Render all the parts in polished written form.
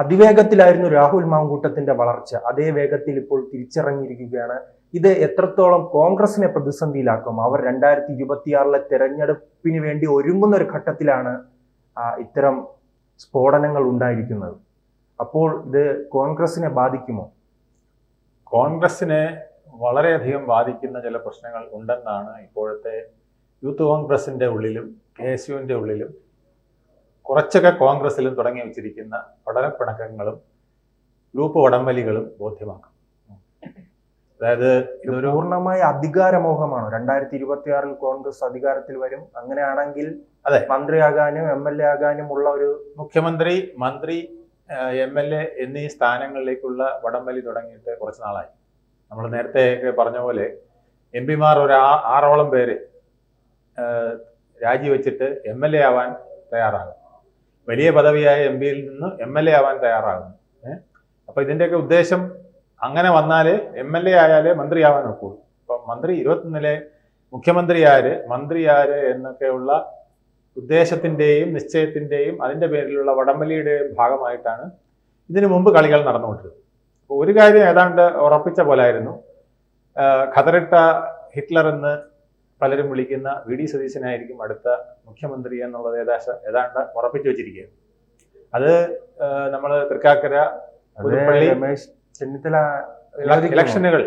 അതിവേഗത്തിലായിരുന്നു രാഹുൽ മാങ്കൂട്ടത്തിന്റെ വളർച്ച. അതേ വേഗത്തിൽ ഇപ്പോൾ തിരിച്ചിറങ്ങിയിരിക്കുകയാണ്. ഇത് എത്രത്തോളം കോൺഗ്രസിനെ പ്രതിസന്ധിയിലാക്കും? അവർ 2026 തെരഞ്ഞെടുപ്പിന് വേണ്ടി ഒരുങ്ങുന്ന ഒരു ഘട്ടത്തിലാണ് ഇത്തരം സ്ഫോടനങ്ങൾ ഉണ്ടായിരിക്കുന്നത്. അപ്പോൾ ഇത് കോൺഗ്രസിനെ ബാധിക്കുമോ? കോൺഗ്രസിനെ വളരെയധികം ബാധിക്കുന്ന ചില പ്രശ്നങ്ങൾ ഉണ്ടെന്നാണ് ഇപ്പോഴത്തെ യൂത്ത് കോൺഗ്രസിന്റെ ഉള്ളിലും KSUവിന്റെ ഉള്ളിലും കുറച്ചൊക്കെ കോൺഗ്രസിലും തുടങ്ങി വെച്ചിരിക്കുന്ന പടലപ്പിണക്കങ്ങളും ഗ്രൂപ്പ് ഉടമ്പലികളും ബോധ്യമാക്കും. അതായത് ഇതൊരു പൂർണ്ണമായ അധികാരമോഹമാണോ? 2026 കോൺഗ്രസ് അധികാരത്തിൽ വരും, അങ്ങനെയാണെങ്കിൽ അതെ, മന്ത്രിയാകാനും MLA ആകാനും ഉള്ള ഒരു മുഖ്യമന്ത്രി, മന്ത്രി, MLA എന്നീ സ്ഥാനങ്ങളിലേക്കുള്ള വടംവലി തുടങ്ങിയിട്ട് കുറച്ച് നാളായി. നമ്മൾ നേരത്തെ പറഞ്ഞ പോലെ MP മാർ ഒരു 6ഓളം പേര് രാജിവെച്ചിട്ട് MLA ആവാൻ തയ്യാറാകും. വലിയ പദവിയായ MP-യിൽ നിന്ന് MLA ആവാൻ തയ്യാറാകുന്നു. അപ്പൊ ഇതിന്റെയൊക്കെ ഉദ്ദേശം അങ്ങനെ വന്നാല് MLA ആയാലേ മന്ത്രിയാവാൻ ഒക്കുള്ളൂ. അപ്പൊ മന്ത്രി 21-ലെ മുഖ്യമന്ത്രി ആര്, മന്ത്രി ആര് എന്നൊക്കെയുള്ള ഉദ്ദേശത്തിന്റെയും നിശ്ചയത്തിന്റെയും അതിന്റെ പേരിലുള്ള വടംവലിയുടെയും ഭാഗമായിട്ടാണ് ഇതിനു മുമ്പ് കളികൾ നടന്നുകൊണ്ടിരുന്നത്. അപ്പോൾ ഒരു കാര്യം ഏതാണ്ട് ഉറപ്പിച്ച പോലായിരുന്നു. ഖതറിട്ട ഹിറ്റ്ലർ എന്ന് പലരും വിളിക്കുന്ന VD സതീശനായിരിക്കും അടുത്ത മുഖ്യമന്ത്രി എന്നുള്ളത് ഏതാണ്ട് ഉറപ്പിച്ചു വെച്ചിരിക്കുകയാണ്. അത് നമ്മൾ തൃക്കാക്കര, പുതുപ്പള്ളി, രമേശ് ചെന്നിത്തല ഇലക്ഷനുകൾ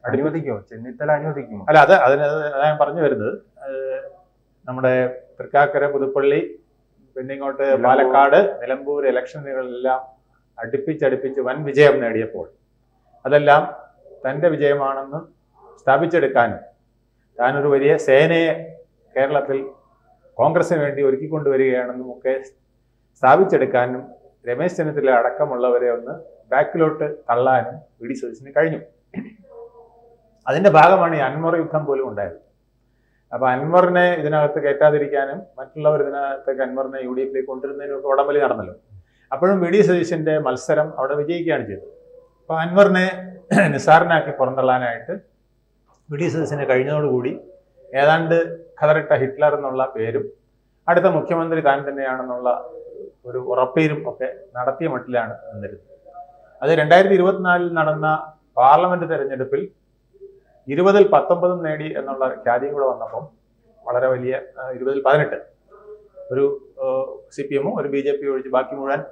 അനുവദിക്കുമോ? ചെന്നിത്തല അനുവദിക്കുമോ? അല്ല, അതാണ് പറഞ്ഞു വരുന്നത്. നമ്മുടെ തൃക്കാക്കര, പുതുപ്പള്ളി, പിന്നെ ഇങ്ങോട്ട് പാലക്കാട്, നിലമ്പൂർ ഇലക്ഷനുകളെല്ലാം അടുപ്പിച്ചടുപ്പിച്ച് വൻ വിജയം നേടിയപ്പോൾ അതെല്ലാം തൻ്റെ വിജയമാണെന്ന് സ്ഥാപിച്ചെടുക്കാനും താനൊരു വലിയ സേനയെ കേരളത്തിൽ കോൺഗ്രസിന് വേണ്ടി ഒരുക്കിക്കൊണ്ടുവരികയാണെന്നും ഒക്കെ സ്ഥാപിച്ചെടുക്കാനും രമേശ് ചെന്നിത്തല അടക്കമുള്ളവരെ ഒന്ന് ബാക്കിലോട്ട് തള്ളാനും VD സതീശന് കഴിഞ്ഞു. അതിന്റെ ഭാഗമാണ് ഈ അൻവർ യുദ്ധം പോലും ഉണ്ടായത്. അപ്പൊ അൻവറിനെ ഇതിനകത്ത് കയറ്റാതിരിക്കാനും മറ്റുള്ളവർ ഇതിനകത്തേക്ക് അൻവറിനെ UDF-ലേക്ക് കൊണ്ടുവരുന്നതിനൊക്കെ വടംവലി നടന്നല്ലോ. അപ്പോഴും VD സതീശന്റെ മത്സരം അവിടെ വിജയിക്കുകയാണ് ചെയ്തത്. അപ്പൊ അൻവറിനെ നിസാരനാക്കി പുറന്തള്ളാനായിട്ട് VD സതീശന് കഴിഞ്ഞതോടുകൂടി ഏതാണ്ട് ഖതറിട്ട ഹിറ്റ്ലർ എന്നുള്ള പേരും അടുത്ത മുഖ്യമന്ത്രി താൻ തന്നെയാണെന്നുള്ള ഒരു ഉറപ്പേരും ഒക്കെ നടത്തിയ മട്ടിലാണ് നിന്നിരുന്നത്. അത് 2024 നടന്ന പാർലമെന്റ് തെരഞ്ഞെടുപ്പിൽ 20-ൽ 19 നേടി എന്നുള്ള ഖ്യാതിയും കൂടെ വന്നപ്പം വളരെ വലിയ 20-ൽ 18 ഒരു CPM ഒരു BJP ഒഴിച്ച് ബാക്കി മുഴുവൻ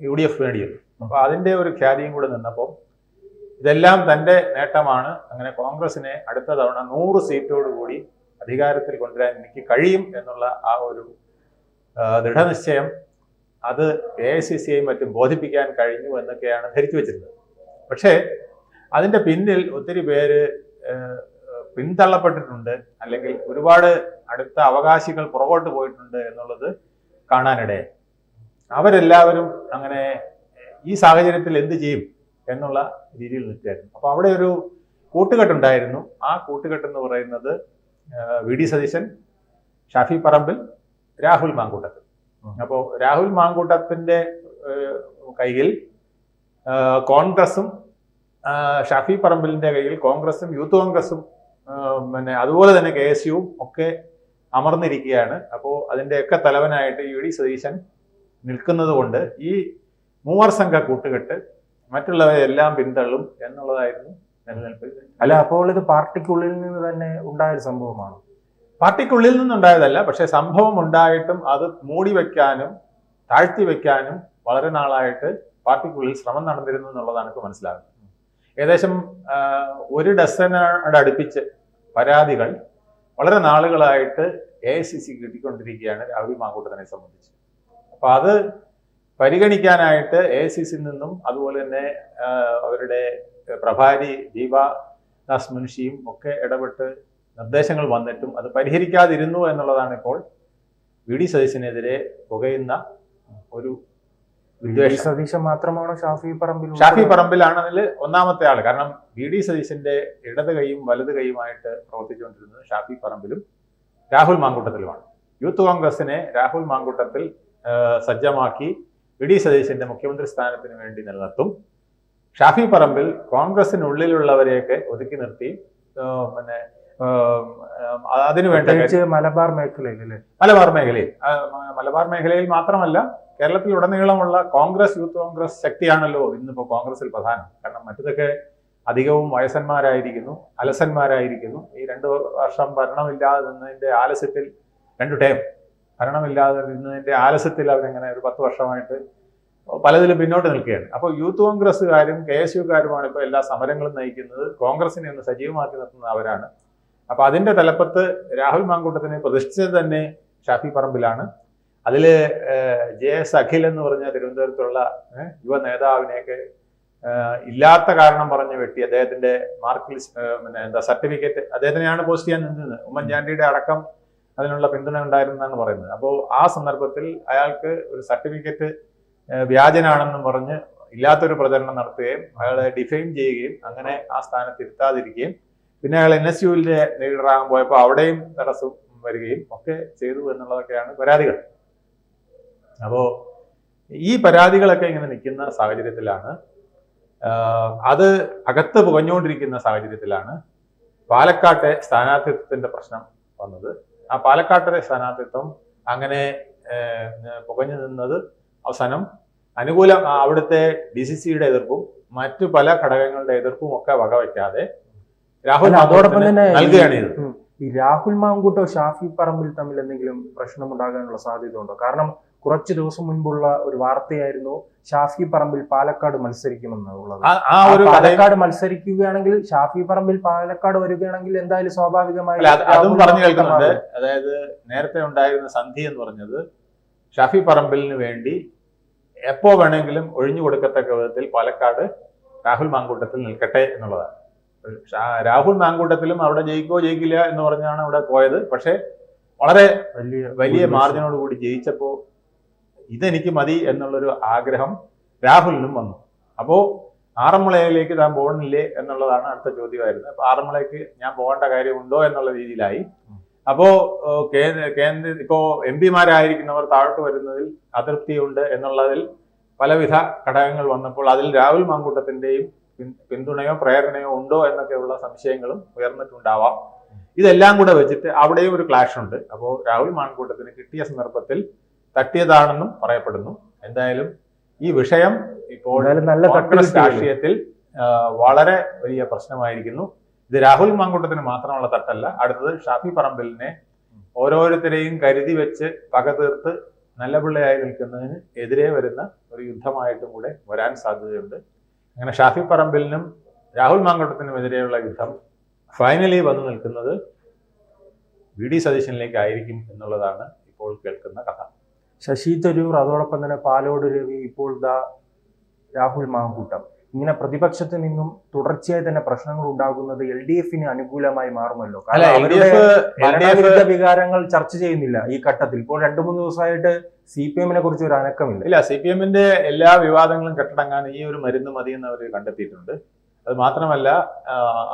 UDF നേടിയത്. അപ്പൊ അതിന്റെ ഒരു ഖ്യാതിയും കൂടെ നിന്നപ്പോൾ ഇതെല്ലാം തന്റെ നേട്ടമാണ്, അങ്ങനെ കോൺഗ്രസിനെ അടുത്ത തവണ 100 സീറ്റോടുകൂടി അധികാരത്തിൽ കൊണ്ടുവരാൻ എനിക്ക് കഴിയും എന്നുള്ള ആ ഒരു ദൃഢനിശ്ചയം അത് AICC-യെയും മറ്റും ബോധിപ്പിക്കാൻ കഴിഞ്ഞു എന്നൊക്കെയാണ് ധരിച്ചു വെച്ചിരുന്നത്. പക്ഷേ അതിന്റെ പിന്നിൽ ഒത്തിരി പേര് പിന്തള്ളപ്പെട്ടിട്ടുണ്ട്, അല്ലെങ്കിൽ ഒരുപാട് അടുത്ത അവകാശികൾ പുറകോട്ട് പോയിട്ടുണ്ട് എന്നുള്ളത് കാണാനിടയായി. അവരെല്ലാവരും അങ്ങനെ ഈ സാഹചര്യത്തിൽ എന്ത് ചെയ്യും എന്നുള്ള രീതിയിൽ നിൽക്കുകയായിരുന്നു. അപ്പോൾ അവിടെ ഒരു കൂട്ടുകെട്ടുണ്ടായിരുന്നു. ആ കൂട്ടുകെട്ടെന്ന് പറയുന്നത് VD സതീശൻ, ഷാഫി പറമ്പിൽ, രാഹുൽ മാങ്കൂട്ടത്തിൽ. അപ്പോൾ രാഹുൽ മാങ്കൂട്ടത്തിന്റെ കയ്യിൽ കോൺഗ്രസും ഷാഫി പറമ്പിലിന്റെ കയ്യിൽ കോൺഗ്രസും യൂത്ത് കോൺഗ്രസും പിന്നെ അതുപോലെ തന്നെ KSUവും ഒക്കെ അമർന്നിരിക്കുകയാണ്. അപ്പോൾ അതിൻ്റെയൊക്കെ തലവനായിട്ട് VD സതീശൻ നിൽക്കുന്നത് കൊണ്ട് ഈ മൂവർ സംഘ കൂട്ടുകെട്ട് മറ്റുള്ളവരെല്ലാം പിന്തള്ളും എന്നുള്ളതായിരുന്നു നിലനിൽപ്പിൽ. അല്ല, അപ്പോൾ ഇത് പാർട്ടിക്കുള്ളിൽ നിന്ന് തന്നെ ഉണ്ടായൊരു സംഭവമാണ്? പാർട്ടിക്കുള്ളിൽ നിന്നുണ്ടായതല്ല, പക്ഷെ സംഭവം ഉണ്ടായിട്ടും അത് മൂടി വെക്കാനും താഴ്ത്തി വെക്കാനും വളരെ നാളായിട്ട് പാർട്ടിക്കുള്ളിൽ ശ്രമം നടന്നിരുന്നു എന്നുള്ളതാണ് ഇപ്പോൾ മനസ്സിലാകുന്നത്. ഏകദേശം 1 ഡസനോട് അടുപ്പിച്ച് പരാതികൾ വളരെ നാളുകളായിട്ട് AICC കിട്ടിക്കൊണ്ടിരിക്കുകയാണ് രാഹുൽ മാങ്കൂട്ടത്തിനെ സംബന്ധിച്ച്. അപ്പൊ അത് പരിഗണിക്കാനായിട്ട് AICC-യിൽ നിന്നും അതുപോലെ തന്നെ അവരുടെ പ്രഭാരി ദീപാദാസ് മുൻഷിയും ഒക്കെ ഇടപെട്ട് നിർദ്ദേശങ്ങൾ വന്നിട്ടും അത് പരിഹരിക്കാതിരുന്നു എന്നുള്ളതാണ് ഇപ്പോൾ VD സതീശനെതിരെ പുകയുന്ന ഒരു വിദ്വേഷം. സതീശൻ മാത്രമാണോ ഷാഫി പറമ്പിൽ? ഷാഫി പറമ്പിലാണ് അതിൽ ഒന്നാമത്തെ ആള്. കാരണം VD സതീശന്റെ ഇടത് കൈയും വലത് കൈയുമായിട്ട് പ്രവർത്തിച്ചുകൊണ്ടിരുന്നത് ഷാഫി പറമ്പിലും രാഹുൽ മാങ്കൂട്ടത്തിലുമാണ്. യൂത്ത് കോൺഗ്രസിനെ രാഹുൽ മാങ്കൂട്ടത്തിൽ സജ്ജമാക്കി VD സതീശന്റെ മുഖ്യമന്ത്രി സ്ഥാനത്തിന് വേണ്ടി നിലനിർത്തും. ഷാഫി പറമ്പിൽ കോൺഗ്രസിനുള്ളിലുള്ളവരെയൊക്കെ ഒതുക്കി നിർത്തി പിന്നെ അതിനുവേണ്ട മലബാർ മേഖലയിൽ മലബാർ മേഖലയിൽ മാത്രമല്ല കേരളത്തിലുടനീളമുള്ള കോൺഗ്രസ്, യൂത്ത് കോൺഗ്രസ് ശക്തിയാണല്ലോ ഇന്നിപ്പോൾ കോൺഗ്രസിൽ പ്രധാനം. കാരണം മറ്റതൊക്കെ അധികവും വയസ്സന്മാരായിരിക്കുന്നു, അലസന്മാരായിരിക്കുന്നു. ഈ 2 വർഷം ഭരണമില്ലാതെ നിന്നതിൻ്റെ ആലസ്യത്തിൽ, 2 ടേം ഭരണമില്ലാതെ നിന്നതിൻ്റെ ആലസ്യത്തിൽ അവരെങ്ങനെ ഒരു 10 വർഷമായിട്ട് പലതിലും പിന്നോട്ട് നിൽക്കുകയാണ്. അപ്പോൾ യൂത്ത് കോൺഗ്രസ്സുകാരും KSUക്കാരുമാണ് ഇപ്പോൾ എല്ലാ സമരങ്ങളും നയിക്കുന്നത്. കോൺഗ്രസിനെ ഒന്ന് സജീവമാക്കി നിർത്തുന്നത് അവരാണ്. അപ്പോൾ അതിൻ്റെ തലപ്പത്ത് രാഹുൽ മാങ്കൂട്ടത്തിനെ പ്രതിഷ്ഠിച്ചത് തന്നെ ഷാഫി പറമ്പിലാണ്. അതിൽ JS അഖിൽ എന്ന് പറഞ്ഞ തിരുവനന്തപുരത്തുള്ള യുവ നേതാവിനെയൊക്കെ ഇല്ലാത്ത കാരണം പറഞ്ഞ് വെട്ടി അദ്ദേഹത്തിന്റെ മാർക്ക് ലിസ്റ്റ് സർട്ടിഫിക്കറ്റ് അദ്ദേഹത്തിനെയാണ് പോസ്റ്റ് ചെയ്യാൻ നിന്നത്. ഉമ്മൻചാണ്ടിയുടെ അടക്കം അതിനുള്ള പിന്തുണ ഉണ്ടായിരുന്നെന്നാണ് പറയുന്നത്. അപ്പോൾ ആ സന്ദർഭത്തിൽ അയാൾക്ക് ഒരു സർട്ടിഫിക്കറ്റ് വ്യാജനാണെന്നും പറഞ്ഞ് ഇല്ലാത്തൊരു പ്രചരണം നടത്തുകയും അയാളെ ഡിഫെയിം ചെയ്യുകയും അങ്ങനെ ആ സ്ഥാനത്ത് ഇരുത്താതിരിക്കുകയും പിന്നെ അയാൾ NSUവിന്റെ ലീഡറാകാൻ പോയപ്പോൾ അവിടെയും തടസ്സം വരികയും ഒക്കെ ചെയ്തു എന്നുള്ളതൊക്കെയാണ് പരാതികൾ. അപ്പോൾ ഈ പരാതികളൊക്കെ ഇങ്ങനെ നിൽക്കുന്ന സാഹചര്യത്തിലാണ്, അത് അകത്ത് പുകഞ്ഞുകൊണ്ടിരിക്കുന്ന സാഹചര്യത്തിലാണ് പാലക്കാട്ടെ സ്ഥാനാർത്ഥിത്വത്തിന്റെ പ്രശ്നം വന്നത്. ആ പാലക്കാട്ടെ സ്ഥാനാർത്ഥിത്വം അങ്ങനെ പുകഞ്ഞു നിന്നത് അവസാനം അവിടുത്തെ DCCയുടെ എതിർപ്പും മറ്റു പല ഘടകങ്ങളുടെ എതിർപ്പും ഒക്കെ വകവയ്ക്കാതെ രാഹുൽ അതോടൊപ്പം തന്നെ നൽകുകയാണ് ചെയ്തത്. ഈ രാഹുൽ മാങ്കൂട്ടോ ഷാഫി പറമ്പിൽ തമ്മിൽ എന്തെങ്കിലും പ്രശ്നമുണ്ടാകാനുള്ള സാധ്യത ഉണ്ടോ? കാരണം കുറച്ച് ദിവസം മുൻപുള്ള ഒരു വാർത്തയായിരുന്നു ഷാഫി പറമ്പിൽ പാലക്കാട് മത്സരിക്കുമെന്നുള്ളത്. പാലക്കാട് മത്സരിക്കുകയാണെങ്കിൽ ഷാഫി പറമ്പിൽ പാലക്കാട് വരികയാണെങ്കിൽ എന്തായാലും സ്വാഭാവികമായി അതും പറഞ്ഞു കേൾക്കുന്നുണ്ട്. അതായത് നേരത്തെ ഉണ്ടായിരുന്ന സന്ധി എന്ന് പറഞ്ഞത് ഷാഫി പറമ്പിലിന് വേണ്ടി എപ്പോ വേണമെങ്കിലും ഒഴിഞ്ഞു കൊടുക്കത്തക്ക വിധത്തിൽ പാലക്കാട് രാഹുൽ മാങ്കൂട്ടത്തിൽ നിൽക്കട്ടെ എന്നുള്ളതാണ്. രാഹുൽ മാങ്കൂട്ടത്തിലും അവിടെ ജയിക്കോ ജയിക്കില്ല എന്ന് പറഞ്ഞാണ് അവിടെ പോയത്. പക്ഷെ വളരെ വലിയ മാർജിനോട് കൂടി ജയിച്ചപ്പോൾ ഇതെനിക്ക് മതി എന്നുള്ളൊരു ആഗ്രഹം രാഹുലിനും വന്നു. അപ്പോൾ ആറന്മുളയിലേക്ക് താൻ പോകുന്നില്ലേ എന്നുള്ളതാണ് അടുത്ത ചോദ്യമായിരുന്നത്. അപ്പൊ ആറന്മുളയ്ക്ക് ഞാൻ പോകേണ്ട കാര്യമുണ്ടോ എന്നുള്ള രീതിയിലായി. അപ്പോ കേന്ദ്ര ഇപ്പോ MP മാരായിരിക്കുന്നവർ താഴോട്ട് വരുന്നതിൽ അതൃപ്തിയുണ്ട് എന്നുള്ളതിൽ പലവിധ ഘടകങ്ങൾ വന്നപ്പോൾ അതിൽ രാഹുൽ മാങ്കൂട്ടത്തിന്റെയും പിന്തുണയോ പ്രേരണയോ ഉണ്ടോ എന്നൊക്കെയുള്ള സംശയങ്ങളും ഉയർന്നിട്ടുണ്ടാവാം. ഇതെല്ലാം കൂടെ വെച്ചിട്ട് അവിടെയും ഒരു ക്ലാഷ് ഉണ്ട്. അപ്പോൾ രാഹുൽ മാങ്കൂട്ടത്തിന് കിട്ടിയ സന്ദർഭത്തിൽ തട്ടിയതാണെന്നും പറയപ്പെടുന്നു. എന്തായാലും ഈ വിഷയം ഇപ്പോൾ കോൺഗ്രസ് രാഷ്ട്രീയത്തിൽ വളരെ വലിയ പ്രശ്നമായിരിക്കുന്നു. ഇത് രാഹുൽ മാങ്കൂട്ടത്തിന് മാത്രമുള്ള തട്ടല്ല, അടുത്തത് ഷാഫി പറമ്പിലിനെ ഓരോരുത്തരെയും കരുതി വെച്ച് പക തീർത്ത് നല്ല പിള്ളയായി നിൽക്കുന്നതിന് എതിരെ വരുന്ന ഒരു യുദ്ധമായിട്ടും കൂടെ വരാൻ സാധ്യതയുണ്ട്. അങ്ങനെ ഷാഫി പറമ്പിലിനും രാഹുൽ മാങ്കൂട്ടത്തിനും എതിരെയുള്ള യുദ്ധം ഫൈനലി വന്നു നിൽക്കുന്നത് VD സതീശനിലേക്കായിരിക്കും എന്നുള്ളതാണ് ഇപ്പോൾ കേൾക്കുന്ന കഥ. ശശി തരൂർ, അതോടൊപ്പം തന്നെ പാലോട് രവി, ഇപ്പോൾ രാഹുൽ മാങ്കൂട്ടം, ഇങ്ങനെ പ്രതിപക്ഷത്ത് നിന്നും തുടർച്ചയായി തന്നെ പ്രശ്നങ്ങൾ ഉണ്ടാകുന്നത് LDFന് അനുകൂലമായി മാറുമല്ലോ. ഭരണവിരുദ്ധ വികാരങ്ങൾ ചർച്ച ചെയ്യുന്നില്ല ഈ ഘട്ടത്തിൽ. ഇപ്പോൾ 2-3 ദിവസമായിട്ട് CPM-നെ കുറിച്ച് ഒരു അനക്കമില്ല. ഇല്ല, CPM-ന്റെ എല്ലാ വിവാദങ്ങളും കെട്ടടങ്ങാൻ ഈ ഒരു മരുന്ന് മതി എന്ന് അവർ കണ്ടെത്തിയിട്ടുണ്ട്. അത് മാത്രമല്ല,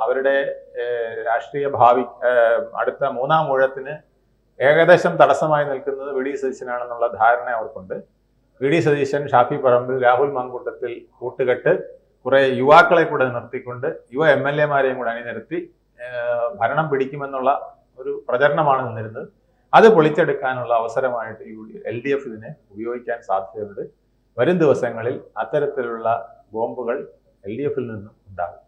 അവരുടെ രാഷ്ട്രീയ ഭാവി അടുത്ത 3-ാം ഊഴത്തിന് ഏകദേശം തടസ്സമായി നിൽക്കുന്നത് VD സതീശനാണെന്നുള്ള ധാരണ അവർക്കുണ്ട്. VD സതീശൻ, ഷാഫി പറമ്പിൽ, രാഹുൽ മാങ്കൂട്ടത്തിൽ കൂട്ടുകെട്ട് കുറെ യുവാക്കളെ കൂടെ നിർത്തിക്കൊണ്ട് യുവ MLA-മാരെയും കൂടെ അണിനിരത്തി ഭരണം പിടിക്കുമെന്നുള്ള ഒരു പ്രചരണമാണ് നിന്നിരുന്നത്. അത് പൊളിച്ചെടുക്കാനുള്ള അവസരമായിട്ട് LDF ഇതിനെ ഉപയോഗിക്കാൻ സാധ്യതയുണ്ട്. വരും ദിവസങ്ങളിൽ അത്തരത്തിലുള്ള ബോംബുകൾ LDF-ൽ നിന്നും ഉണ്ടാകും.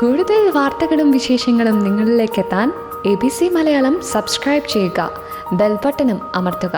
കൂടുതൽ വാർത്തകളും വിശേഷങ്ങളും നിങ്ങളിലേക്ക് എത്താൻ ABC മലയാളം സബ്സ്ക്രൈബ് ചെയ്യുക, ബെൽ ബട്ടണും അമർത്തുക.